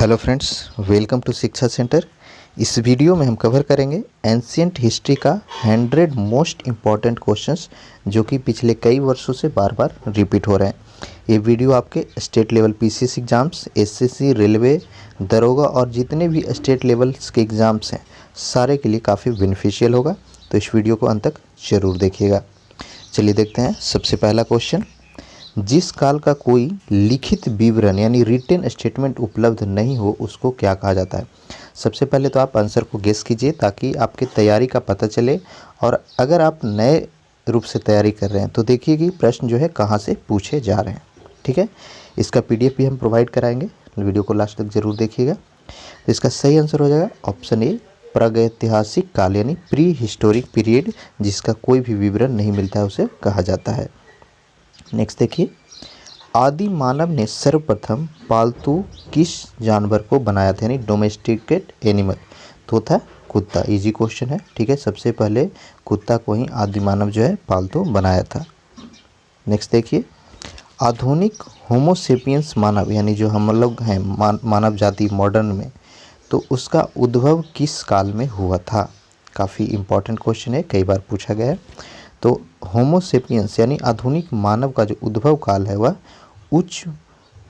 Hello friends, welcome to शिक्षा centre. इस video में हम कवर करेंगे एंशिएंट हिस्ट्री का 100 मोस्ट इम्पॉर्टेंट क्वेश्चंस जो कि पिछले कई वर्षों से बार बार रिपीट हो रहे हैं। ये वीडियो आपके state level PCS exams, SSC, railway, दरोगा और जितने भी स्टेट लेवल्स के एग्ज़ाम्स हैं सारे के लिए काफ़ी बेनिफिशियल होगा, तो इस वीडियो को अंत तक ज़रूर देखिएगा। चलिए देखते हैं। सबसे पहला क्वेश्चन, जिस काल का कोई लिखित विवरण यानी रिटन स्टेटमेंट उपलब्ध नहीं हो उसको क्या कहा जाता है। सबसे पहले तो आप आंसर को गेस कीजिए ताकि आपकी तैयारी का पता चले, और अगर आप नए रूप से तैयारी कर रहे हैं तो देखिए कि प्रश्न जो है कहाँ से पूछे जा रहे हैं। ठीक है, इसका पीडीएफ भी हम प्रोवाइड कराएंगे, वीडियो को लास्ट तक जरूर देखिएगा। तो इसका सही आंसर हो जाएगा ऑप्शन ए, प्रागैतिहासिक काल यानी प्री हिस्टोरिक पीरियड, जिसका कोई भी विवरण नहीं मिलता है उसे कहा जाता है। नेक्स्ट देखिए, आदि मानव ने सर्वप्रथम पालतू किस जानवर को बनाया था यानी डोमेस्टिकेट एनिमल, तो था कुत्ता। इजी क्वेश्चन है। ठीक है, सबसे पहले कुत्ता को ही आदि मानव जो है पालतू बनाया था। नेक्स्ट देखिए, आधुनिक होमोसेपियंस मानव यानी जो हम लोग हैं मानव जाति मॉडर्न में, तो उसका उद्भव किस काल में हुआ था। काफ़ी इम्पॉर्टेंट क्वेश्चन है, कई बार पूछा गया है। तो होमोसेपियंस यानी आधुनिक मानव का जो उद्भव काल है वह उच्च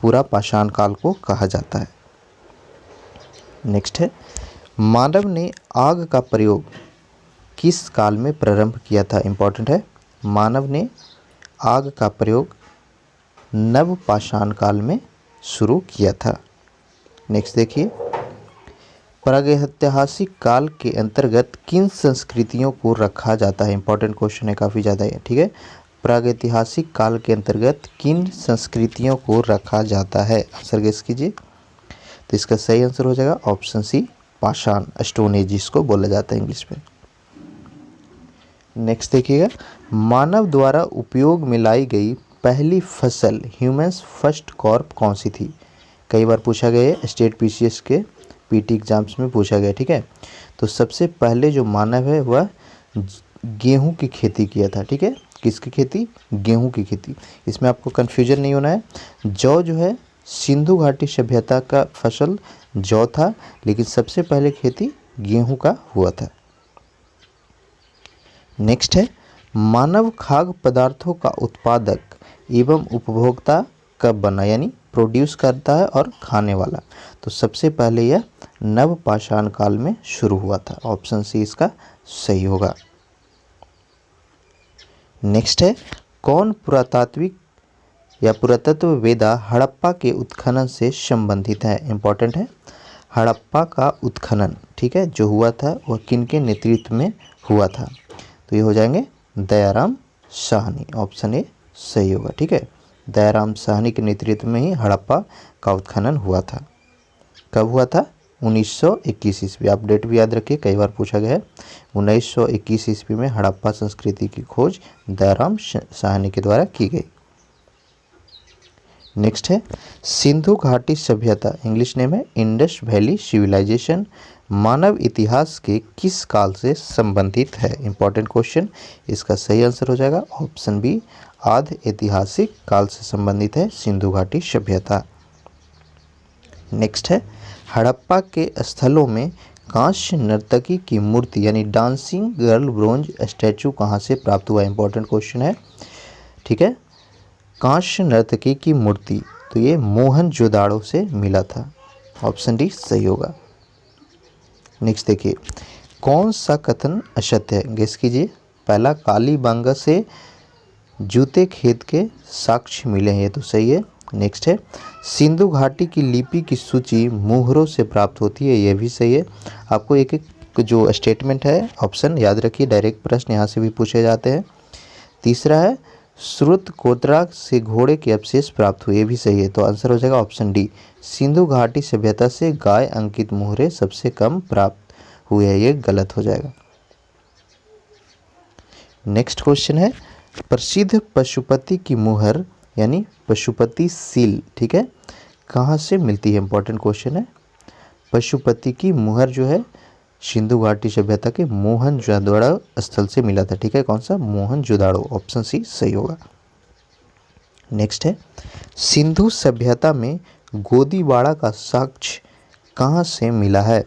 पूरा पाषाण काल को कहा जाता है। नेक्स्ट है, मानव ने आग का प्रयोग किस काल में प्रारंभ किया था। इम्पॉर्टेंट है, मानव ने आग का प्रयोग नव पाषाण काल में शुरू किया था। नेक्स्ट देखिए, प्रागैतिहासिक काल के अंतर्गत किन संस्कृतियों को रखा जाता है। इंपॉर्टेंट क्वेश्चन है, काफ़ी ज़्यादा है। ठीक है, प्रागैतिहासिक काल के अंतर्गत किन संस्कृतियों को रखा जाता है, आंसर गेस कीजिए। तो इसका सही आंसर हो जाएगा ऑप्शन सी, पाषाण, स्टोन एज जिसको बोला जाता है इंग्लिश में। नेक्स्ट देखिएगा, मानव द्वारा उपयोग में लाई गई पहली फसल ह्यूमन्स फर्स्ट क्रॉप कौन सी थी। कई बार पूछा गया है, स्टेट पीसीएस के पीटी एग्जाम्स में पूछा गया। ठीक है, तो सबसे पहले जो मानव है वह गेहूं की खेती किया था। ठीक है, किसकी खेती, गेहूं की खेती। इसमें आपको कन्फ्यूजन नहीं होना है। जौ जो है सिंधु घाटी सभ्यता का फसल जौ था, लेकिन सबसे पहले खेती गेहूं का हुआ था। नेक्स्ट है, मानव खाद्य पदार्थों का उत्पादक एवं उपभोक्ता कब बना यानी प्रोड्यूस करता है और खाने वाला। तो सबसे पहले यह नव पाषाण काल में शुरू हुआ था। ऑप्शन सी इसका सही होगा। नेक्स्ट है, कौन पुरातात्विक या पुरातत्व वेदा हड़प्पा के उत्खनन से संबंधित है। इंपॉर्टेंट है, हड़प्पा का उत्खनन, ठीक है, जो हुआ था वह किन के नेतृत्व में हुआ था। तो ये हो जाएंगे दयाराम साहनी। ऑप्शन ए सही होगा। ठीक है, दयाराम साहनी के नेतृत्व में ही हड़प्पा का उत्खनन हुआ था। कब हुआ था, 1921 ईस्वी। आप डेट भी याद रखिए, कई बार पूछा गया है। 1921 ईस्वी में हड़प्पा संस्कृति की खोज दयाराम साहनी के द्वारा की गई। नेक्स्ट है, सिंधु घाटी सभ्यता, इंग्लिश नेम है इंडस वैली सिविलाइजेशन, मानव इतिहास के किस काल से संबंधित है। इंपॉर्टेंट क्वेश्चन, इसका सही आंसर हो जाएगा ऑप्शन बी, आद्य ऐतिहासिक काल से संबंधित है सिंधु घाटी सभ्यता। नेक्स्ट है, हड़प्पा के स्थलों में कांस्य नर्तकी की मूर्ति यानी डांसिंग गर्ल ब्रोंज स्टैचू कहाँ से प्राप्त हुआ। इंपॉर्टेंट क्वेश्चन है। ठीक है, कांस्य नर्तकी की मूर्ति, तो ये मोहनजोदाड़ो से मिला था। ऑप्शन डी सही होगा। नेक्स्ट देखिए, कौन सा कथन असत्य है, गेस कीजिए। पहला, कालीबंगा से जूते खेत के साक्ष्य मिले हैं, ये तो सही है। नेक्स्ट है, सिंधु घाटी की लिपि की सूची मुहरों से प्राप्त होती है, यह भी सही है। आपको एक एक जो स्टेटमेंट है ऑप्शन याद रखिए, डायरेक्ट प्रश्न यहाँ से भी पूछे जाते हैं। तीसरा है, श्रुत कोतरा से घोड़े के अवशेष प्राप्त हुए, ये भी सही है। तो आंसर हो जाएगा ऑप्शन डी, सिंधु घाटी सभ्यता से गाय अंकित मुहरे सबसे कम प्राप्त हुए हैं, ये गलत हो जाएगा। नेक्स्ट क्वेश्चन है, प्रसिद्ध पशुपति की मुहर यानी पशुपति सील, ठीक है, कहाँ से मिलती है। इंपॉर्टेंट क्वेश्चन है। पशुपति की मुहर जो है सिंधु घाटी सभ्यता के मोहनजोदाड़ो स्थल से मिला था। ठीक है, कौन सा, मोहनजोदाड़ो। ऑप्शन सी सही होगा। नेक्स्ट है, सिंधु सभ्यता में गोदीबाड़ा का साक्ष्य कहाँ से मिला है?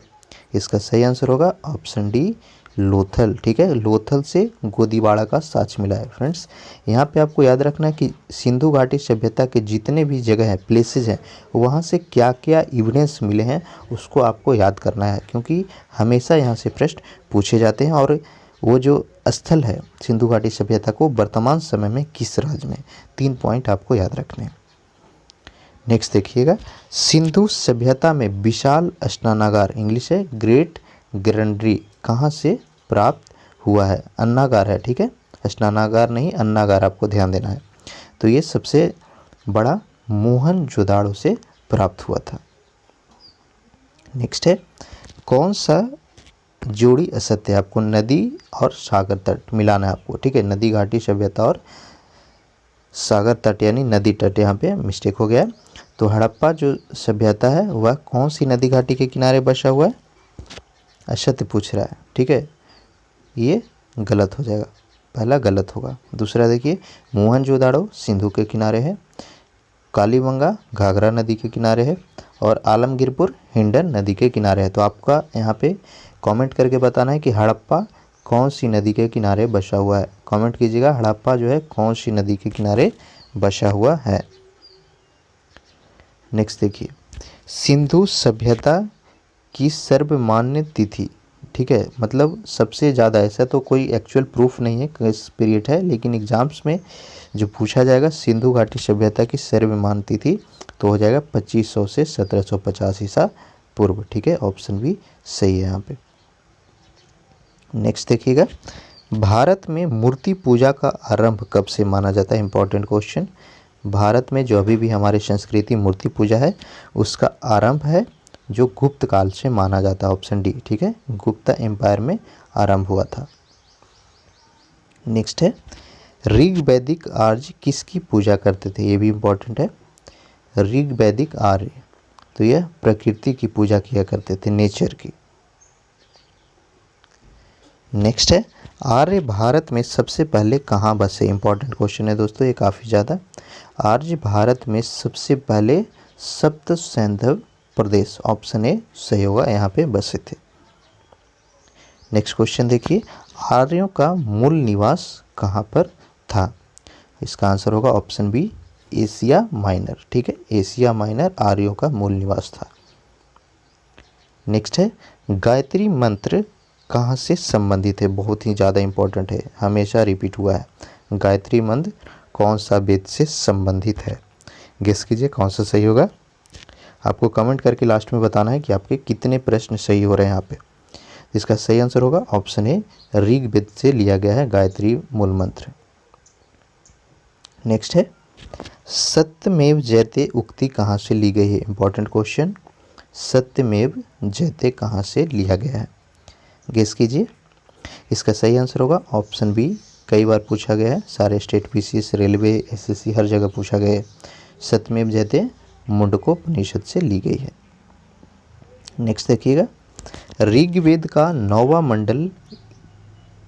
इसका सही आंसर होगा ऑप्शन डी, लोथल। ठीक है, लोथल से गोदीवाड़ा का साक्ष मिला है। फ्रेंड्स, यहाँ पे आपको याद रखना है कि सिंधु घाटी सभ्यता के जितने भी जगह हैं, प्लेसेस हैं, वहाँ से क्या क्या एविडेंस मिले हैं उसको आपको याद करना है, क्योंकि हमेशा यहाँ से प्रश्न पूछे जाते हैं। और वो जो स्थल है सिंधु घाटी सभ्यता को वर्तमान समय में किस राज्य में, 3 पॉइंट आपको याद रखने हैं। नेक्स्ट देखिएगा, सिंधु सभ्यता में विशाल स्नानागार, इंग्लिश है ग्रेट ग्रैंडरी, कहाँ से प्राप्त हुआ है? अन्नागार है। ठीक है, स्नानागार नहीं, अन्नागार आपको ध्यान देना है। तो ये सबसे बड़ा मोहनजोदाड़ो से प्राप्त हुआ था। नेक्स्ट है, कौन सा जोड़ी असत्य है? आपको नदी और सागर तट मिलाना है आपको। ठीक है, नदी घाटी सभ्यता और सागर तट यानी नदी तट, यहाँ पे मिस्टेक हो गया। तो हड़प्पा जो सभ्यता है वह कौन सी नदी घाटी के किनारे बसा हुआ है? असत्य पूछ रहा है। ठीक है, ये गलत हो जाएगा, पहला गलत होगा। दूसरा देखिए, मोहनजोदाड़ो सिंधु के किनारे है, कालीबंगा घाघरा नदी के किनारे है, और आलमगीरपुर हिंडन नदी के किनारे है। तो आपका यहाँ पे कमेंट करके बताना है कि हड़प्पा कौन सी नदी के किनारे बसा हुआ है। कमेंट कीजिएगा, हड़प्पा जो है कौन सी नदी के किनारे बसा हुआ है। नेक्स्ट देखिए, सिंधु सभ्यता की सर्वमान्य तिथि। ठीक है, मतलब सबसे ज़्यादा, ऐसा तो कोई एक्चुअल प्रूफ नहीं है किस पीरियड है, लेकिन एग्जाम्स में जो पूछा जाएगा सिंधु घाटी सभ्यता की सर्वमान्य तिथि तो हो जाएगा 2500 से 1750 ईसा पूर्व। ठीक है, ऑप्शन भी सही है यहाँ पे। नेक्स्ट देखिएगा, भारत में मूर्ति पूजा का आरंभ कब से माना जाता है? Important question. भारत में जो अभी भी हमारी संस्कृति मूर्ति पूजा है उसका आरंभ है जो गुप्त काल से माना जाता है, ऑप्शन डी। ठीक है, गुप्ता एम्पायर में आरंभ हुआ था। नेक्स्ट है, ऋग वैदिक आर्य किसकी पूजा करते थे? ये भी इम्पोर्टेंट है। ऋग वैदिक आर्य तो यह प्रकृति की पूजा किया करते थे, नेचर की। नेक्स्ट है, आर्य भारत में सबसे पहले कहाँ बसे? इंपॉर्टेंट क्वेश्चन है दोस्तों, ये काफ़ी ज़्यादा। आर्य भारत में सबसे पहले सप्त सैंधव प्रदेश, ऑप्शन ए सही होगा, यहाँ पे बसे थे। नेक्स्ट क्वेश्चन देखिए, आर्यों का मूल निवास कहाँ पर था? इसका आंसर होगा ऑप्शन बी, एशिया माइनर। ठीक है, एशिया माइनर आर्यों का मूल निवास था। नेक्स्ट है, गायत्री मंत्र कहाँ से संबंधित है? बहुत ही ज़्यादा इंपॉर्टेंट है, हमेशा रिपीट हुआ है। गायत्री मंत्र कौन सा वेद से संबंधित है? गेस कीजिए कौन सा सही होगा। आपको कमेंट करके लास्ट में बताना है कि आपके कितने प्रश्न सही हो रहे हैं यहाँ पे। इसका सही आंसर होगा ऑप्शन ए, ऋग्वेद से लिया गया है गायत्री मूल मंत्र। नेक्स्ट है, सत्यमेव जयते उक्ति कहाँ से ली गई है? इंपॉर्टेंट क्वेश्चन, सत्यमेव जयते कहाँ से लिया गया है? गेस कीजिए। इसका सही आंसर होगा ऑप्शन बी, कई बार पूछा गया है, सारे स्टेट पीसीएस, रेलवे, एसएससी हर जगह पूछा गया है। सत्यमेव जयते मुंडकोपनिषद से ली गई है। नेक्स्ट देखिएगा, ऋग्वेद का 9वां मंडल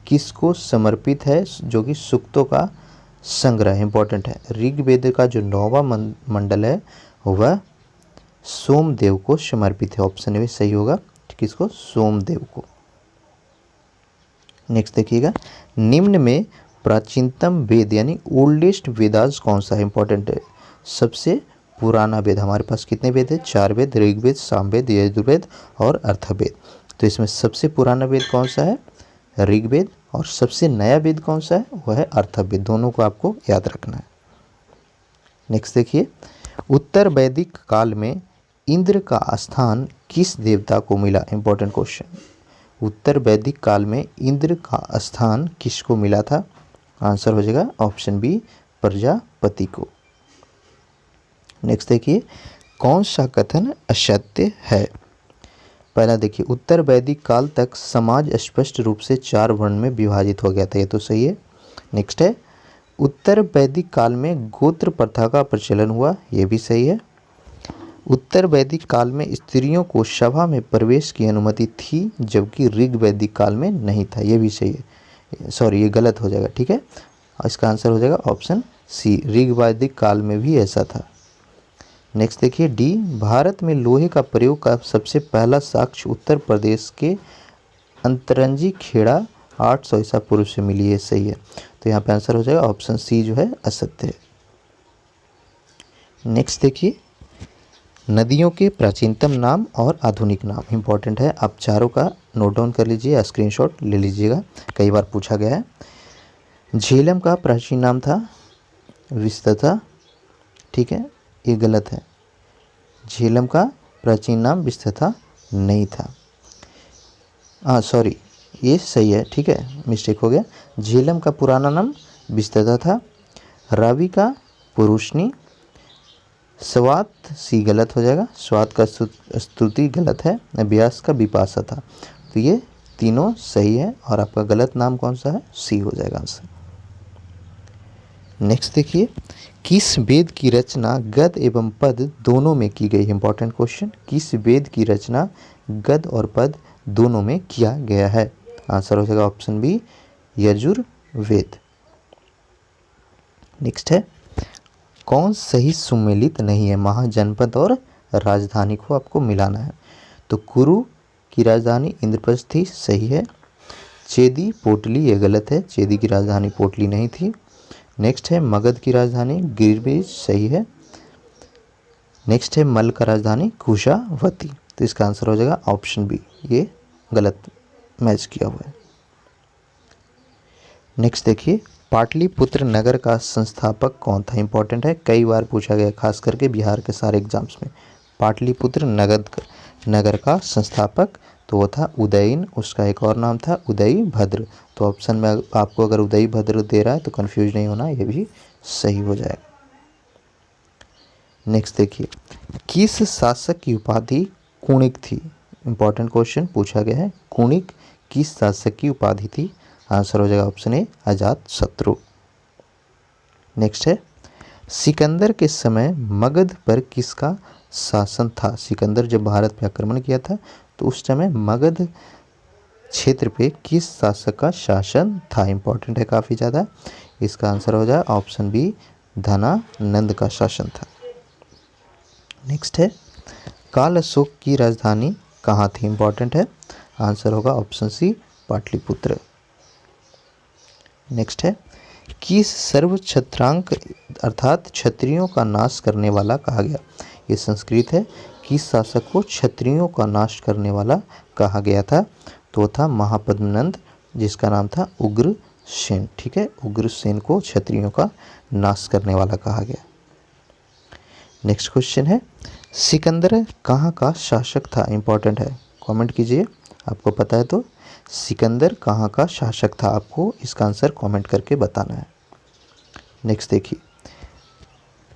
किसको समर्पित है? जो कि सूक्तों का संग्रह, इंपॉर्टेंट है। ऋग्वेद का जो 9वां मंडल है वह सोमदेव को समर्पित है, ऑप्शन ए सही होगा। किसको? सोमदेव को। नेक्स्ट देखिएगा, निम्न में प्राचीनतम वेद यानी ओल्डेस्ट वेदास कौन सा है? इंपॉर्टेंट है, सबसे पुराना वेद। हमारे पास कितने वेद है? 4 वेद, ऋग्वेद, सामवेद, यजुर्वेद और अथर्ववेद। तो इसमें सबसे पुराना वेद कौन सा है? ऋग्वेद। और सबसे नया वेद कौन सा है? वह है अथर्ववेद। दोनों को आपको याद रखना है। नेक्स्ट देखिए, उत्तर वैदिक काल में इंद्र का स्थान किस देवता को मिला? Important question. उत्तर वैदिक काल में इंद्र का स्थान किसको मिला था? आंसर हो जाएगा ऑप्शन बी, प्रजापति को। नेक्स्ट देखिए, कौन सा कथन असत्य है? पहला देखिए, उत्तर वैदिक काल तक समाज स्पष्ट रूप से 4 वर्ण में विभाजित हो गया था, ये तो सही है। नेक्स्ट है, उत्तर वैदिक काल में गोत्र प्रथा का प्रचलन हुआ, ये भी सही है। उत्तर वैदिक काल में स्त्रियों को सभा में प्रवेश की अनुमति थी, जबकि ऋग वैदिक काल में नहीं था, ये भी सही है। सॉरी, ये गलत हो जाएगा। ठीक है, इसका आंसर हो जाएगा ऑप्शन सी, ऋग वैदिक काल में भी ऐसा था। नेक्स्ट देखिए डी, भारत में लोहे का प्रयोग का सबसे पहला साक्ष्य उत्तर प्रदेश के अंतरंजी खेड़ा 800 ईसा पूर्व से मिली है, सही है। तो यहाँ पे आंसर हो जाएगा ऑप्शन सी जो है असत्य है। नेक्स्ट देखिए नदियों के प्राचीनतम नाम और आधुनिक नाम इंपॉर्टेंट है, आप चारों का नोट डाउन कर लीजिए या स्क्रीनशॉट ले लीजिएगा, कई बार पूछा गया है। झेलम का प्राचीन नाम था विस्तथा, ठीक है, ये गलत है। झेलम का प्राचीन नाम विस्तथा नहीं था, हाँ सॉरी ये सही है, ठीक है, मिस्टेक हो गया। झेलम का पुराना नाम विस्तथा था। रावी का पुरुषनी। स्वात सी गलत हो जाएगा, स्वात का स्तुति गलत है। व्यास का विपाशा था। तो ये तीनों सही है और आपका गलत नाम कौन सा है, सी हो जाएगा आंसर। नेक्स्ट देखिए किस वेद की रचना गद एवं पद दोनों में की गई, इंपॉर्टेंट क्वेश्चन। किस वेद की रचना गद और पद दोनों में किया गया है, आंसर हो जाएगा ऑप्शन बी यजुर्वेद। नेक्स्ट है कौन सही सुमेलित नहीं है, महाजनपद और राजधानी को आपको मिलाना है। तो कुरु की राजधानी इंद्रप्रस्थ थी, सही है। चेदी पोटली, ये गलत है, चेदी की राजधानी पोटली नहीं थी। नेक्स्ट है मगध की राजधानी गिरबीज, सही है। नेक्स्ट है मल का राजधानी कुशावती। तो इसका आंसर हो जाएगा ऑप्शन बी, ये गलत मैच किया हुआ है। नेक्स्ट देखिए पाटलिपुत्र नगर का संस्थापक कौन था, इंपॉर्टेंट है, कई बार पूछा गया खास करके बिहार के सारे एग्जाम्स में। पाटलिपुत्र नगर का संस्थापक तो वो था उदयन, उसका एक और नाम था उदयभद्र। तो ऑप्शन में आपको अगर उदयभद्र दे रहा है तो कंफ्यूज नहीं होना, ये भी सही हो जाएगा। नेक्स्ट देखिए किस शासक की उपाधि कुणिक थी, इंपॉर्टेंट क्वेश्चन पूछा गया है। कुणिक किस शासक की उपाधि थी, आंसर हो जाएगा ऑप्शन ए अजात शत्रु। नेक्स्ट है सिकंदर के समय मगध पर किसका शासन था। सिकंदर जब भारत पे आक्रमण किया था तो उस समय मगध क्षेत्र पे किस शासक का शासन था, इंपॉर्टेंट है काफ़ी ज़्यादा। इसका आंसर हो जाए ऑप्शन बी धनानंद का शासन था। नेक्स्ट है काल अशोक की राजधानी कहाँ थी, इंपॉर्टेंट है, आंसर होगा ऑप्शन सी पाटलिपुत्र। नेक्स्ट है किस सर्व छत्रांक अर्थात क्षत्रियों का नाश करने वाला कहा गया, ये संस्कृत है। किस शासक को क्षत्रियों का नाश करने वाला कहा गया था, तो था महापद्मनंद, जिसका नाम था उग्रसेन, ठीक है, उग्रसेन को क्षत्रियों का नाश करने वाला कहा गया। नेक्स्ट क्वेश्चन है सिकंदर कहाँ का शासक था, इंपॉर्टेंट है, कमेंट कीजिए आपको पता है तो। सिकंदर कहाँ का शासक था, आपको इसका आंसर कमेंट करके बताना है। नेक्स्ट देखिए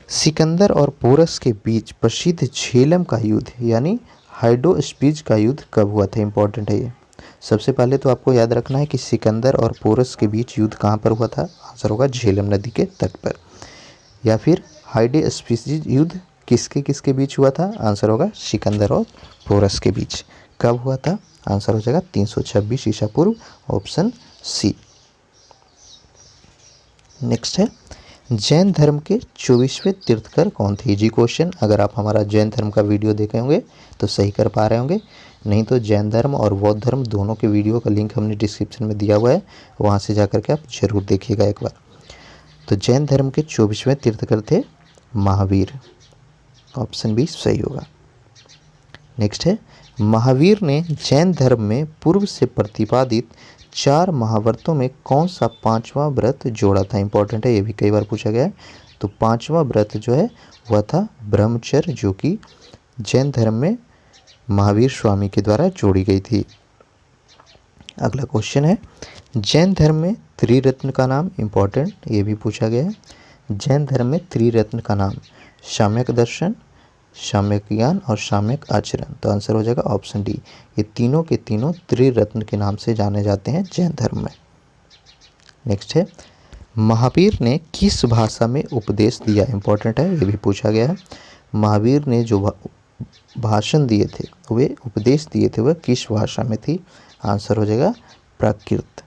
सिकंदर और पोरस के बीच प्रसिद्ध झेलम का युद्ध यानी हाइडोस्पीज का युद्ध कब हुआ था, इंपॉर्टेंट है ये। सबसे पहले तो आपको याद रखना है कि सिकंदर और पोरस के बीच युद्ध कहाँ पर हुआ था, आंसर होगा झेलम नदी के तट पर। या फिर हाइडोस्पीज युद्ध किसके किसके बीच हुआ था, आंसर होगा सिकंदर और पोरस के बीच। कब हुआ था, आंसर हो जाएगा 326 ईसा पूर्व, ऑप्शन सी। नेक्स्ट है जैन धर्म के 24वें तीर्थकर कौन थे, इजी क्वेश्चन। अगर आप हमारा जैन धर्म का वीडियो देखे होंगे तो सही कर पा रहे होंगे, नहीं तो जैन धर्म और बौद्ध धर्म दोनों के वीडियो का लिंक हमने डिस्क्रिप्शन में दिया हुआ है, वहाँ से जा करके आप जरूर देखिएगा एक बार। तो जैन धर्म के 24वें तीर्थकर थे महावीर, ऑप्शन बी सही होगा। नेक्स्ट है महावीर ने जैन धर्म में पूर्व से प्रतिपादित 4 महाव्रतों में कौन सा 5वां व्रत जोड़ा था, इंपॉर्टेंट है, ये भी कई बार पूछा गया है। तो 5वां व्रत जो है वह था ब्रह्मचर्य, जो कि जैन धर्म में महावीर स्वामी के द्वारा जोड़ी गई थी। अगला क्वेश्चन है जैन धर्म में त्रिरत्न का नाम, इंपॉर्टेंट, ये भी पूछा गया है। जैन धर्म में त्रिरत्न का नाम सम्यक दर्शन, सम्यक ज्ञान और सम्यक आचरण। तो आंसर हो जाएगा ऑप्शन डी, ये तीनों के तीनों त्रिरत्न के नाम से जाने जाते हैं जैन धर्म में। नेक्स्ट है महावीर ने किस भाषा में उपदेश दिया, इंपॉर्टेंट है, ये भी पूछा गया है। महावीर ने जो भाषण दिए थे, वे उपदेश दिए थे, वह किस भाषा में थी, आंसर हो जाएगा प्राकृत।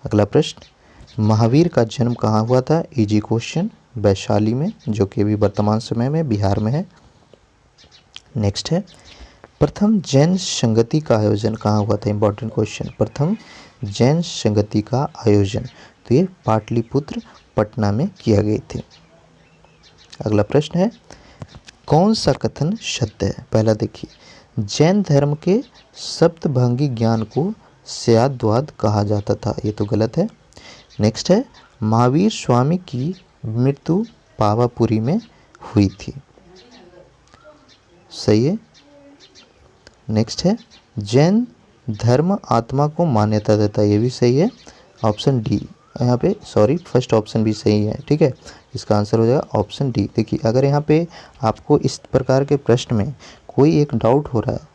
अगला प्रश्न महावीर का जन्म कहाँ हुआ था, इजी क्वेश्चन, वैशाली में, जो कि अभी वर्तमान समय में बिहार में है। नेक्स्ट है, प्रथम जैन संगति का आयोजन कहाँ हुआ था? Important question. प्रथम जैन संगति का आयोजन तो ये पाटलिपुत्र पटना में किया गए थे। अगला प्रश्न है, कौन सा कथन सत्य है? पहला देखिए, जैन धर्म के सप्तभंगी ज्ञान को स्याद्वाद कहा जाता था, ये तो गलत है। नेक्स्ट है, महावीर स्वामी की मृत्यु पावापुरी में हुई थी, सही है। नेक्स्ट है, जैन धर्म आत्मा को मान्यता देता है, ये भी सही है, ऑप्शन डी। यहाँ पे सॉरी, फर्स्ट ऑप्शन भी सही है, ठीक है। इसका आंसर हो जाएगा ऑप्शन डी। देखिए, अगर यहाँ पे आपको इस प्रकार के प्रश्न में कोई एक डाउट हो रहा है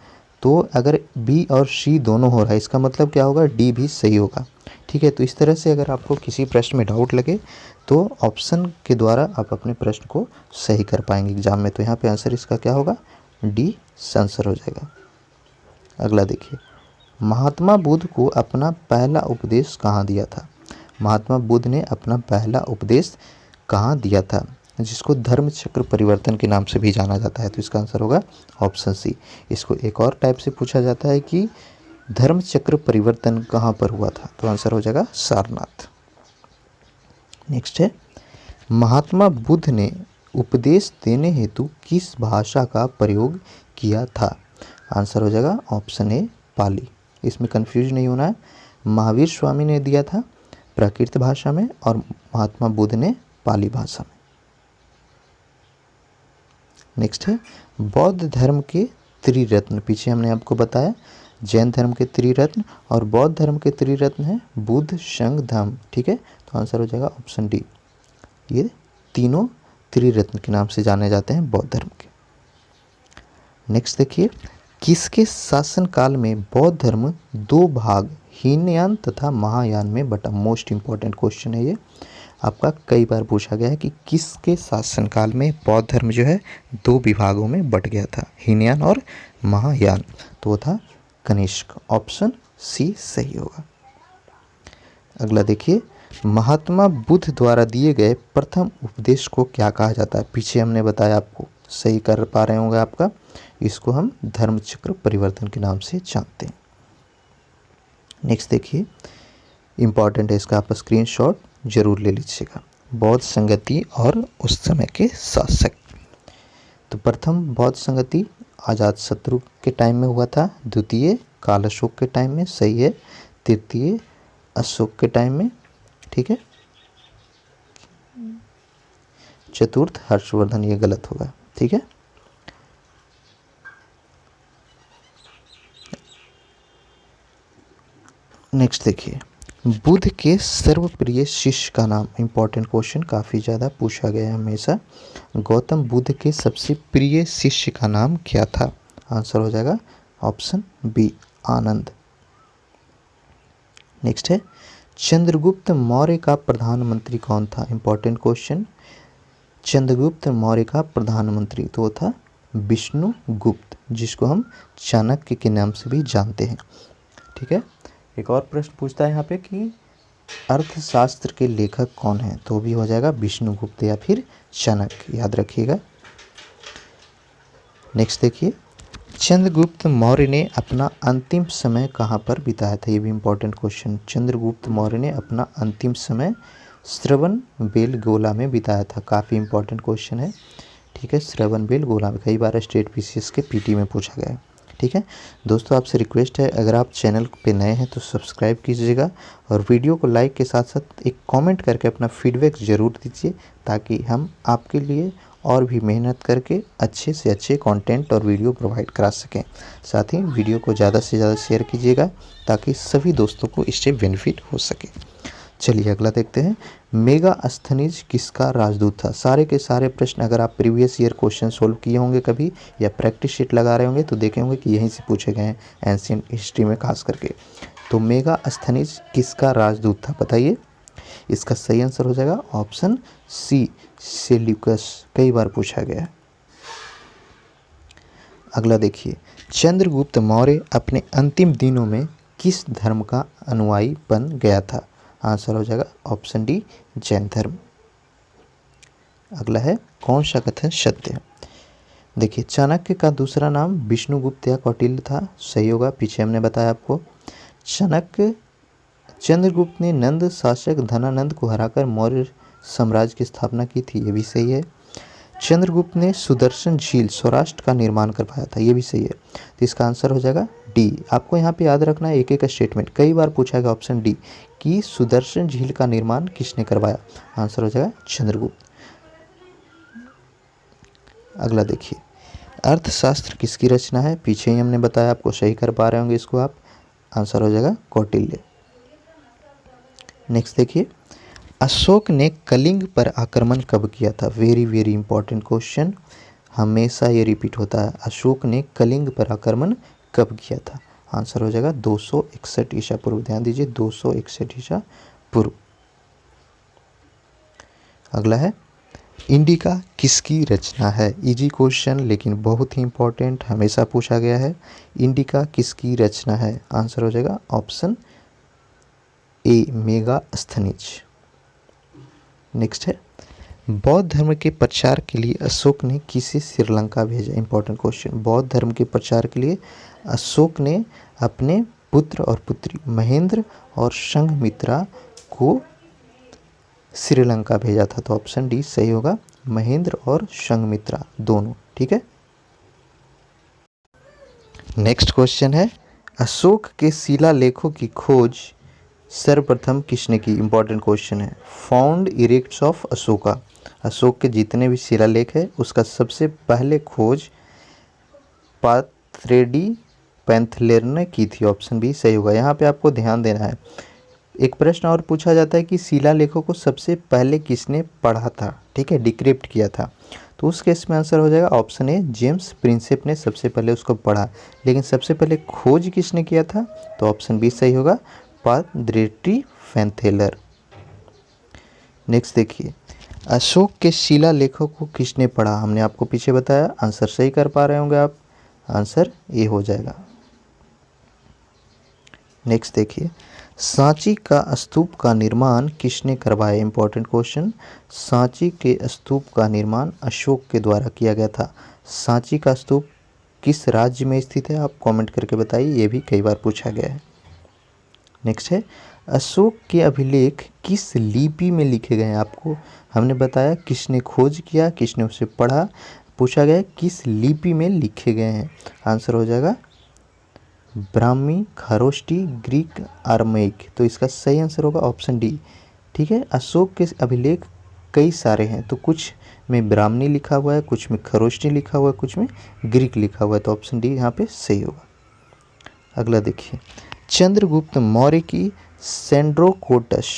तो अगर बी और सी दोनों हो रहा है, इसका मतलब क्या होगा, डी भी सही होगा, ठीक है। तो इस तरह से अगर आपको किसी प्रश्न में डाउट लगे तो ऑप्शन के द्वारा आप अपने प्रश्न को सही कर पाएंगे एग्जाम में। तो यहाँ पे आंसर इसका क्या होगा, डी आंसर हो जाएगा। अगला देखिए, महात्मा बुद्ध को अपना पहला उपदेश कहाँ दिया था? महात्मा बुद्ध ने अपना पहला उपदेश कहाँ दिया था, जिसको धर्म चक्र परिवर्तन के नाम से भी जाना जाता है? तो इसका आंसर होगा ऑप्शन सी। इसको एक और टाइप से पूछा जाता है कि धर्म चक्र परिवर्तन कहाँ पर हुआ था? तो आंसर हो जाएगा सारनाथ। नेक्स्ट है, महात्मा बुद्ध ने उपदेश देने हेतु किस भाषा का प्रयोग किया था? आंसर हो जाएगा ऑप्शन ए, पाली। इसमें कंफ्यूज नहीं होना है, महावीर स्वामी ने दिया था प्राकृत भाषा में और महात्मा बुद्ध ने पाली भाषा में। नेक्स्ट है, बौद्ध धर्म के त्रिरत्न, पीछे हमने आपको बताया जैन धर्म के त्रिरत्न और बौद्ध धर्म के त्रिरत्न है बुद्ध, संघ, धम्म, ठीक है। तो आंसर हो जाएगा ऑप्शन डी। ये तीनों त्रिरत्न के नाम से जाने जाते हैं बौद्ध धर्म के। नेक्स्ट देखिए, किसके शासनकाल में बौद्ध धर्म दो भाग हीनयान तथा महायान में बटा? मोस्ट इंपॉर्टेंट क्वेश्चन है ये, आपका कई बार पूछा गया है कि किसके शासनकाल में बौद्ध धर्म जो है दो विभागों में बट गया था, हीनयान और महायान? तो वो था कनिष्क, ऑप्शन सी सही होगा। अगला देखिए, महात्मा बुद्ध द्वारा दिए गए प्रथम उपदेश को क्या कहा जाता है? पीछे हमने बताया, आपको सही कर पा रहे होंगे आपका, इसको हम धर्म चक्र परिवर्तन के नाम से जानते हैं। नेक्स्ट देखिए, इंपॉर्टेंट है, इसका आप स्क्रीनशॉट जरूर ले लीजिएगा। बौद्ध संगति और उस समय के शासक। तो प्रथम बौद्ध संगति अजातशत्रु के टाइम में हुआ था, द्वितीय काल अशोक के टाइम में, सही है, तृतीय अशोक के टाइम में, ठीक है, चतुर्थ हर्षवर्धन, ये गलत होगा, ठीक है। नेक्स्ट देखिए, बुद्ध के सर्वप्रिय शिष्य का नाम? इंपॉर्टेंट क्वेश्चन, काफ़ी ज़्यादा पूछा गया है हमेशा। गौतम बुद्ध के सबसे प्रिय शिष्य का नाम क्या था? आंसर हो जाएगा ऑप्शन बी, आनंद। नेक्स्ट है, चंद्रगुप्त मौर्य का प्रधानमंत्री कौन था? इंपॉर्टेंट क्वेश्चन, चंद्रगुप्त मौर्य का प्रधानमंत्री तो वो था विष्णुगुप्त, जिसको हम चाणक्य के नाम से भी जानते हैं, ठीक है। एक और प्रश्न पूछता है यहाँ पे कि अर्थशास्त्र के लेखक कौन है? तो भी हो जाएगा विष्णुगुप्त या फिर चाणक्य, याद रखिएगा। नेक्स्ट देखिए, चंद्रगुप्त मौर्य ने अपना अंतिम समय कहाँ पर बिताया था? ये भी इंपॉर्टेंट क्वेश्चन। चंद्रगुप्त मौर्य ने अपना अंतिम समय श्रवणबेलगोला में बिताया था, काफ़ी इंपॉर्टेंट क्वेश्चन है, ठीक है। श्रवणबेलगोला में कई बार स्टेट पीसीएस के पीटी में पूछा गया है, ठीक है। दोस्तों, आपसे रिक्वेस्ट है, अगर आप चैनल पे नए हैं तो सब्सक्राइब कीजिएगा और वीडियो को लाइक के साथ साथ एक कमेंट करके अपना फीडबैक ज़रूर दीजिए, ताकि हम आपके लिए और भी मेहनत करके अच्छे से अच्छे कंटेंट और वीडियो प्रोवाइड करा सकें। साथ ही वीडियो को ज़्यादा से ज़्यादा शेयर कीजिएगा ताकि सभी दोस्तों को इससे बेनिफिट हो सके। चलिए अगला देखते हैं, मेगास्थनीज किसका राजदूत था? सारे के सारे प्रश्न अगर आप प्रीवियस ईयर क्वेश्चन सोल्व किए होंगे कभी या प्रैक्टिस शीट लगा रहे होंगे तो देखे होंगे कि यहीं से पूछे गए हैं एंशिएंट हिस्ट्री में खास करके। तो मेगास्थनीज किसका राजदूत था, बताइए। इसका सही आंसर हो जाएगा ऑप्शन सी, सेल्यूकस, कई बार पूछा गया है। अगला देखिए, चंद्रगुप्त मौर्य अपने अंतिम दिनों में किस धर्म का अनुयायी बन गया था? आंसर हो जाएगा ऑप्शन डी, जैन धर्म। अगला है कौन सा कथन सत्य है। देखिए चाणक्य का दूसरा नाम विष्णुगुप्त या कौटिल्य था, सही होगा, पीछे हमने बताया आपको। चाणक्य चंद्रगुप्त ने नंद शासक धनानंद को हराकर मौर्य साम्राज्य की स्थापना की थी, ये भी सही है। चंद्रगुप्त ने सुदर्शन झील सौराष्ट्र का निर्माण करवाया था, ये भी सही है। तो इसका आंसर हो जाएगा डी। आपको यहाँ पे याद रखना है एक एक स्टेटमेंट, कई बार पूछा गया ऑप्शन डी कि सुदर्शन झील का निर्माण किसने करवाया, आंसर हो जाएगा चंद्रगुप्त। अगला देखिए अर्थशास्त्र किसकी रचना है, पीछे ही हमने बताया आपको, सही कर पा रहे होंगे इसको आप, आंसर हो जाएगा कौटिल्य। नेक्स्ट देखिए अशोक ने कलिंग पर आक्रमण कब किया था, वेरी वेरी इंपॉर्टेंट क्वेश्चन, हमेशा ये रिपीट होता है। अशोक ने कलिंग पर आक्रमण कब किया था, आंसर हो जाएगा 261 ईसा पूर्व, ध्यान दीजिए 261 ईसा पूर्व। अगला है इंडिका किसकी रचना है, इजी क्वेश्चन लेकिन बहुत ही इंपॉर्टेंट, हमेशा पूछा गया है। इंडिका किसकी रचना है, आंसर हो जाएगा ऑप्शन ए मेगास्थनीज। नेक्स्ट है बौद्ध धर्म के प्रचार के लिए अशोक ने किसे श्रीलंका भेजा, इंपॉर्टेंट क्वेश्चन। बौद्ध धर्म के प्रचार के लिए अशोक ने अपने पुत्र और पुत्री महेंद्र और संघमित्रा को श्रीलंका भेजा था, तो ऑप्शन डी सही होगा, महेंद्र और संघमित्रा दोनों, ठीक है। नेक्स्ट क्वेश्चन है अशोक के शिलालेखों की खोज सर्वप्रथम किसने की, इंपॉर्टेंट क्वेश्चन है। Found erects of Ashoka, Ashok के जितने भी शिलालेख है उसका सबसे पहले खोज पाथरेडी पैंथलेर ने की थी, ऑप्शन बी सही होगा। यहाँ पे आपको ध्यान देना है, एक प्रश्न और पूछा जाता है कि शिलालेखों को सबसे पहले किसने पढ़ा था, ठीक है, डिक्रिप्ट किया था, तो उस केस में आंसर हो जाएगा ऑप्शन ए जेम्स प्रिंसेप ने सबसे पहले उसको पढ़ा। लेकिन सबसे पहले खोज किसने किया था, तो ऑप्शन बी सही होगा, पाथरेडी पैंथेलर। नेक्स्ट देखिए अशोक के शिलालेखों को किसने पढ़ा, हमने आपको पीछे बताया, आंसर सही कर पा रहे होंगे आप, आंसर ए हो जाएगा। नेक्स्ट देखिए सांची का स्तूप का निर्माण किसने करवाया, इंपॉर्टेंट क्वेश्चन। सांची के स्तूप का निर्माण अशोक के द्वारा किया गया था। सांची का स्तूप किस राज्य में स्थित है, आप कमेंट करके बताइए, ये भी कई बार पूछा गया है। नेक्स्ट है अशोक के अभिलेख किस लिपि में लिखे गए हैं, आपको हमने बताया किसने खोज किया, किसने उसे पढ़ा, पूछा गया किस लिपि में लिखे गए हैं, आंसर हो जाएगा ब्राह्मी, खरोष्टी, ग्रीक, आरमैक, तो इसका सही आंसर होगा ऑप्शन डी, ठीक है। अशोक के अभिलेख कई सारे हैं, तो कुछ में ब्राह्मणी लिखा हुआ है, कुछ में खरोष्टी लिखा हुआ है, कुछ में ग्रीक लिखा हुआ है, तो ऑप्शन डी यहाँ पे सही होगा। अगला देखिए चंद्रगुप्त मौर्य की सेंड्रोकोटस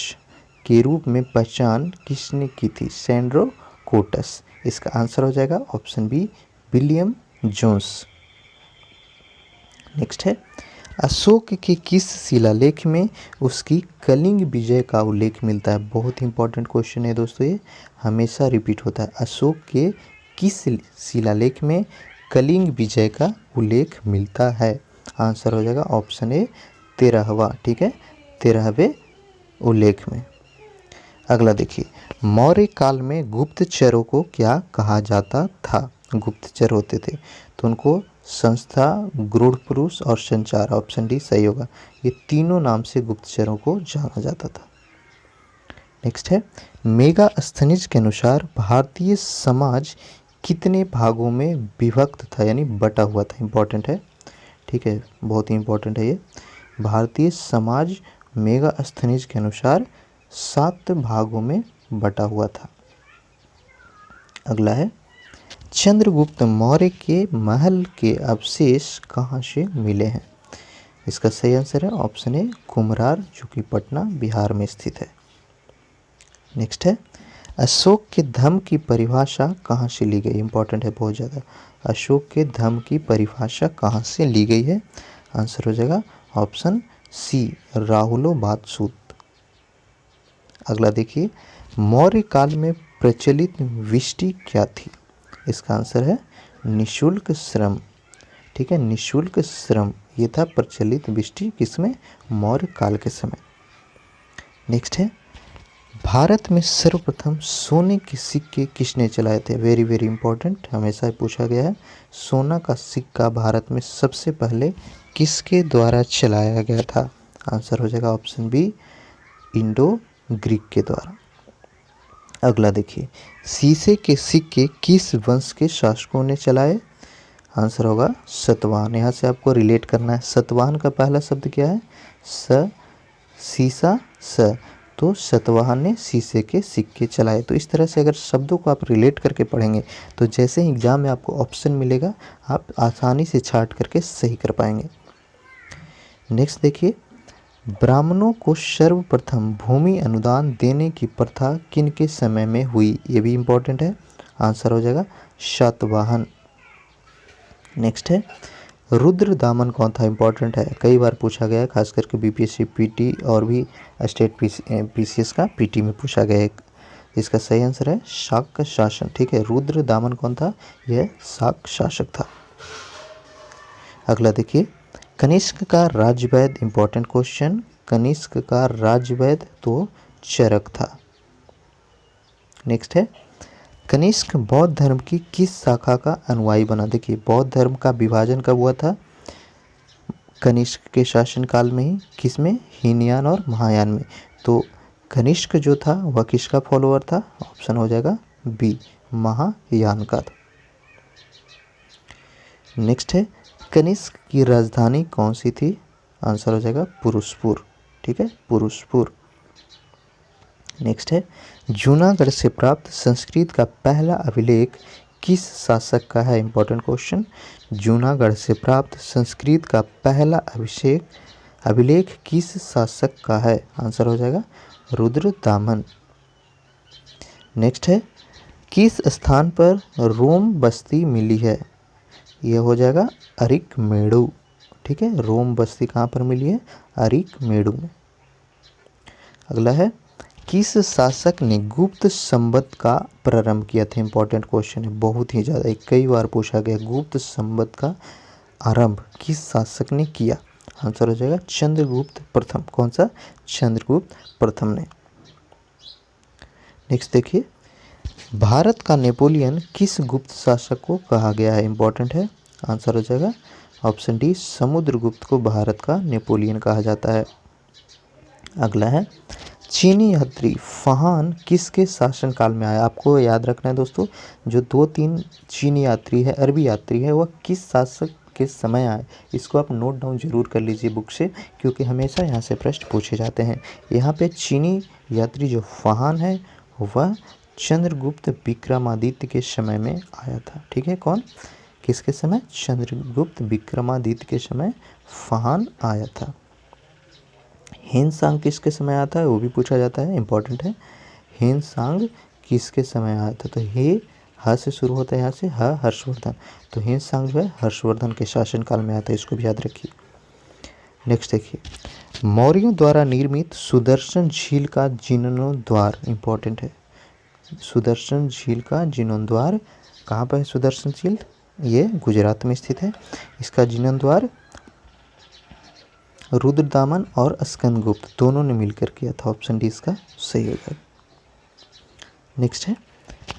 के रूप में पहचान किसने की थी, सेंड्रोकोटस, इसका आंसर हो जाएगा option B William Jones. Next है अशोक के किस शिलालेख में उसकी कलिंग विजय का उल्लेख मिलता है, बहुत इंपॉर्टेंट क्वेश्चन है दोस्तों, ये हमेशा रिपीट होता है। अशोक के किस शिलालेख में कलिंग विजय का उल्लेख मिलता है, आंसर हो जाएगा ऑप्शन ए 13वां, ठीक है, 13वें उल्लेख में। अगला देखिए मौर्य काल में गुप्तचरों को क्या कहा जाता था, गुप्तचर होते थे तो उनको संस्था, गूढ़ पुरुष और संचार, ऑप्शन डी सही होगा, ये तीनों नाम से गुप्तचरों को जाना जाता था। नेक्स्ट है मेगास्थनीज के अनुसार भारतीय समाज कितने भागों में विभक्त था, यानी बटा हुआ था, इंपॉर्टेंट है, ठीक है, बहुत ही इंपॉर्टेंट है ये। भारतीय समाज मेगास्थनीज के अनुसार 7 भागों में बटा हुआ था। अगला है चंद्रगुप्त मौर्य के महल के अवशेष कहाँ से मिले हैं, इसका सही आंसर है ऑप्शन ए कुम्हरार, जो कि पटना बिहार में स्थित है। नेक्स्ट है अशोक के धम्म की परिभाषा कहाँ से ली गई, इंपॉर्टेंट है बहुत ज़्यादा, अशोक के धम्म की परिभाषा कहाँ से ली गई है, आंसर हो जाएगा ऑप्शन सी राहुलोबादसूत। अगला देखिए मौर्य काल में प्रचलित विष्टि क्या थी, इसका आंसर है निशुल्क श्रम, ठीक है, निशुल्क श्रम ये था प्रचलित विष्टि किसमें, मौर्य काल के समय। नेक्स्ट है भारत में सर्वप्रथम सोने के सिक्के किसने चलाए थे? वेरी वेरी इंपॉर्टेंट, हमेशा पूछा गया है। सोना का सिक्का भारत में सबसे पहले किसके द्वारा चलाया गया था? आंसर हो जाएगा ऑप्शन बी, इंडो ग्रीक के द्वारा। अगला देखिए, शीशे के सिक्के किस वंश के शासकों ने चलाए? आंसर होगा सतवाहन। यहाँ से आपको रिलेट करना है। सतवाहन का पहला शब्द क्या है? स, शीशा, स। तो सतवाहन ने शीशे के सिक्के चलाए। तो इस तरह से अगर शब्दों को आप रिलेट करके पढ़ेंगे तो जैसे ही एग्जाम में आपको ऑप्शन मिलेगा आप आसानी से छांट करके सही कर पाएंगे। नेक्स्ट देखिए, ब्राह्मणों को सर्वप्रथम भूमि अनुदान देने की प्रथा किनके समय में हुई? ये भी इम्पोर्टेंट है। आंसर हो जाएगा शातवाहन। नेक्स्ट है, रुद्र दामन कौन था? इम्पोर्टेंट है, कई बार पूछा गया है, खास करके बीपीएससी पीटी और भी स्टेट पीसीएस का पीटी में पूछा गया है। इसका सही आंसर है शाक शासन। ठीक है, रुद्र दामन कौन था? यह शाक शासक था। अगला देखिए, कनिष्क का राजवैद्य, इंपॉर्टेंट क्वेश्चन, कनिष्क का राजवैद्य तो चरक था। नेक्स्ट है, कनिष्क बौद्ध धर्म की किस शाखा का अनुयायी बना? देखिए, बौद्ध धर्म का विभाजन कब हुआ था? कनिष्क के शासनकाल में ही। किसमें? हीनयान और महायान में। तो कनिष्क जो था वह किसका फॉलोअर था? ऑप्शन हो जाएगा बी, महायान का। नेक्स्ट है, कनिष्क की राजधानी कौन सी थी? आंसर हो जाएगा पुरुषपुर। ठीक है, पुरुषपुर। नेक्स्ट है, जूनागढ़ से प्राप्त संस्कृत का पहला अभिलेख किस शासक का है? इंपॉर्टेंट क्वेश्चन, जूनागढ़ से प्राप्त संस्कृत का पहला अभिलेख किस शासक का है? आंसर हो जाएगा रुद्रदामन। नेक्स्ट है, किस स्थान पर रोम बस्ती मिली है? यह हो जाएगा अरिकमेड़ु। ठीक है, रोम बस्ती कहाँ पर मिली है? अरिकमेड़ु में। अगला है, किस शासक ने गुप्त संवत का प्रारंभ किया था? इंपॉर्टेंट क्वेश्चन है, बहुत ही ज़्यादा, कई बार पूछा गया। गुप्त संवत का आरंभ किस शासक ने किया? आंसर हो जाएगा चंद्रगुप्त प्रथम। कौन सा? चंद्रगुप्त प्रथम ने। नेक्स्ट देखिए, भारत का नेपोलियन किस गुप्त शासक को कहा गया है? इंपॉर्टेंट है। आंसर हो जाएगा ऑप्शन डी, समुद्रगुप्त को भारत का नेपोलियन कहा जाता है। अगला है, चीनी यात्री फाहान किसके शासनकाल में आया? आपको याद रखना है दोस्तों, जो 2-3 चीनी यात्री है, अरबी यात्री है, वह किस शासक के समय आए? इसको आप नोट डाउन जरूर कर लीजिए बुक से, क्योंकि हमेशा यहाँ से प्रश्न पूछे जाते हैं। यहाँ पे चीनी यात्री जो फाहान है वह चंद्रगुप्त विक्रमादित्य के समय में आया था। ठीक है, कौन, किसके समय? चंद्रगुप्त विक्रमादित्य के समय फाहान आया था। हेनसांग किसके समय आता है? वो भी पूछा जाता है, इंपॉर्टेंट है। हेनसांग किसके समय आया था? तो हे ह से शुरू होता है, यहाँ से ह, हर्षवर्धन। तो हेनसांग जो है हर्षवर्धन के शासनकाल में आता है, इसको भी याद रखिए। नेक्स्ट देखिए, मौर्यों द्वारा निर्मित सुदर्शन झील का जीर्णोद्धार, इंपॉर्टेंट है। सुदर्शन झील का जीर्णोद्धार कहाँ पर है? सुदर्शन झील ये गुजरात में स्थित है। इसका जीर्णोद्धार रुद्रदामन और स्कंदगुप्त दोनों ने मिलकर किया था। ऑप्शन डी इसका सही होगा। नेक्स्ट है,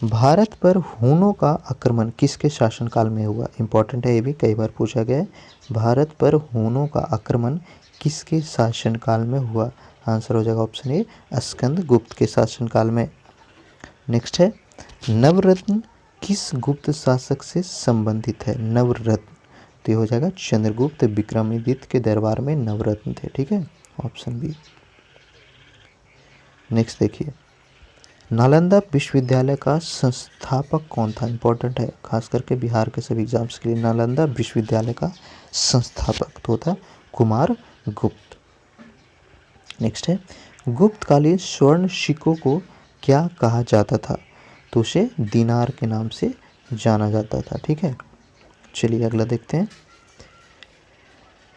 भारत पर हूनों का आक्रमण किसके शासनकाल में हुआ? इंपॉर्टेंट है, ये भी कई बार पूछा गया है। भारत पर हूनों का आक्रमण किसके शासनकाल में हुआ? आंसर हो जाएगा ऑप्शन ए, स्कंदगुप्त के शासनकाल में। नेक्स्ट है, नवरत्न किस गुप्त शासक से संबंधित है? नवरत्न तो ये हो जाएगा चंद्रगुप्त विक्रमादित्य के दरबार में नवरत्न थे। ठीक है, ऑप्शन बी। नेक्स्ट देखिए, नालंदा विश्वविद्यालय का संस्थापक कौन था? इंपॉर्टेंट है, खास करके बिहार के सभी एग्जाम्स के लिए। नालंदा विश्वविद्यालय का संस्थापक तो था कुमार गुप्त। नेक्स्ट है, गुप्तकालीन स्वर्ण सिक्कों को क्या कहा जाता था? तो उसे दीनार के नाम से जाना जाता था। ठीक है, चलिए अगला देखते हैं।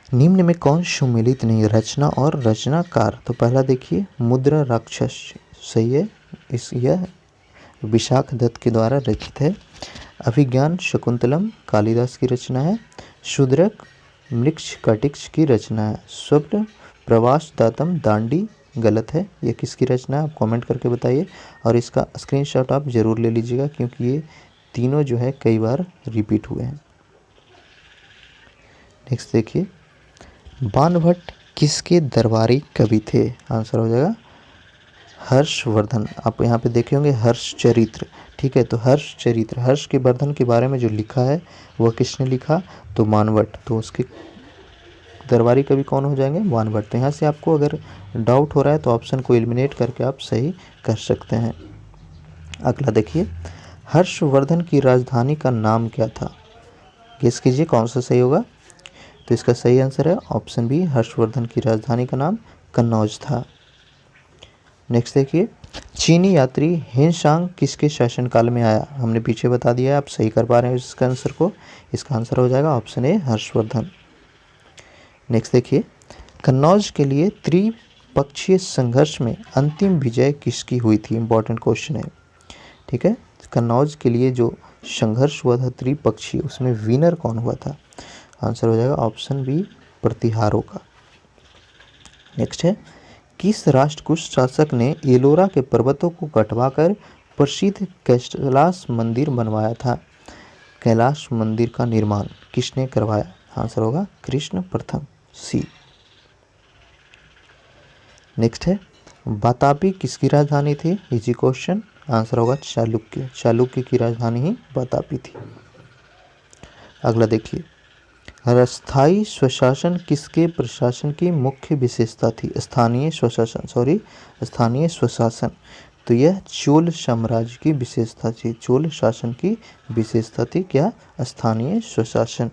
निम्न में कौन सुमेलित नहीं? रचना और रचनाकार। तो पहला देखिए, मुद्रा राक्षस सही है, यह विशाख दत्त के द्वारा रचित है। अभिज्ञान शकुंतलम कालिदास की रचना है। शूद्रक मृक्ष कटिक्ष की रचना है। स्वप्न प्रवास दातम दांडी गलत है। ये किसकी रचना है आप कमेंट करके बताइए और इसका स्क्रीनशॉट आप ज़रूर ले लीजिएगा क्योंकि ये तीनों जो है कई बार रिपीट हुए हैं। नेक्स्ट देखिए, बाणभट्ट किसके दरबारी कवि थे? आंसर हो जाएगा हर्षवर्धन। आप यहाँ पे देखे होंगे हर्षचरित्र, ठीक है, तो हर्षचरित्र, हर्ष के वर्धन के बारे में जो लिखा है वह किसने लिखा? तो बाणभट्ट। तो उसके दरबारी कवि कौन हो जाएंगे? बाणभट्ट। तो यहाँ से आपको अगर डाउट हो रहा है तो ऑप्शन को एलिमिनेट करके आप सही कर सकते हैं। अगला देखिए, हर्षवर्धन की राजधानी का नाम क्या था? गेस कीजिए कौन सा सही होगा। तो इसका सही आंसर है ऑप्शन बी, हर्षवर्धन की राजधानी का नाम कन्नौज था। नेक्स्ट देखिए, चीनी यात्री हिनशांग किसके शासनकाल में आया? हमने पीछे बता दिया है, आप सही कर पा रहे हैं इसका आंसर को। इसका आंसर हो जाएगा ऑप्शन ए, हर्षवर्धन। नेक्स्ट देखिए, कन्नौज के लिए त्रिपक्षीय संघर्ष में अंतिम विजय किसकी हुई थी? इंपॉर्टेंट क्वेश्चन है, ठीक है। कन्नौज के लिए जो संघर्ष हुआ था त्रिपक्षीय, उसमें विनर कौन हुआ था? आंसर हो जाएगा ऑप्शन बी, प्रतिहारों का। नेक्स्ट है, किस राष्ट्रकूट शासक ने एलोरा के पर्वतों को कटवाकर प्रसिद्ध कैलाश मंदिर बनवाया था? कैलाश मंदिर का निर्माण किसने करवाया? आंसर होगा कृष्ण प्रथम, सी। नेक्स्ट है, वातापी किसकी राजधानी थी? इजी क्वेश्चन, आंसर होगा चालुक्य। चालुक्य की राजधानी ही वातापी थी। अगला देखिए, स्थायी स्वशासन किसके प्रशासन की मुख्य विशेषता थी? स्थानीय स्वशासन। तो यह चोल साम्राज्य की विशेषता थी। चोल शासन की विशेषता थी क्या? स्थानीय स्वशासन।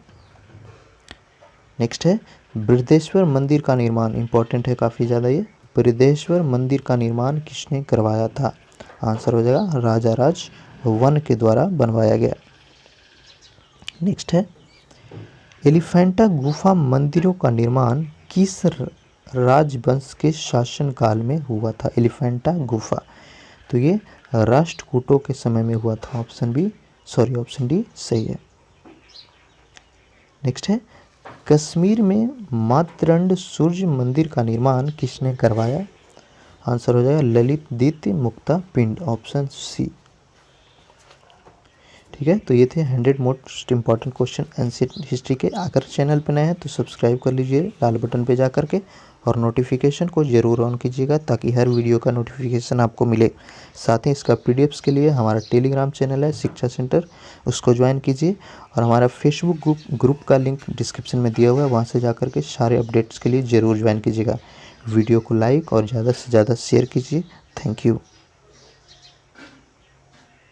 नेक्स्ट है, बृहदेश्वर मंदिर का निर्माण, इंपॉर्टेंट है काफ़ी ज़्यादा ये। बृहदेश्वर मंदिर का निर्माण किसने करवाया था? आंसर हो जाएगा राजा राज वन के द्वारा बनवाया गया। नेक्स्ट है, एलिफेंटा गुफा मंदिरों का निर्माण किस राजवंश के शासनकाल में हुआ था? एलिफेंटा गुफा, तो ये राष्ट्रकूटों के समय में हुआ था। ऑप्शन डी सही है। नेक्स्ट है, कश्मीर में मातृंड सूर्य मंदिर का निर्माण किसने करवाया? आंसर हो जाएगा ललित दित्य मुक्ता पिंड, ऑप्शन सी। ठीक है, तो ये थे 100 most important question ancient history के। अगर चैनल पर नए हैं तो सब्सक्राइब कर लीजिए लाल बटन पे जा करके और नोटिफिकेशन को ज़रूर ऑन कीजिएगा ताकि हर वीडियो का नोटिफिकेशन आपको मिले। साथ ही इसका पीडीएफ्स के लिए हमारा टेलीग्राम चैनल है शिक्षा सेंटर, उसको ज्वाइन कीजिए और हमारा फेसबुक ग्रुप का लिंक डिस्क्रिप्शन में दिया हुआ है, वहाँ से जा करके सारे अपडेट्स के लिए ज़रूर ज्वाइन कीजिएगा। वीडियो को लाइक और ज़्यादा से ज़्यादा शेयर कीजिए। Thank you.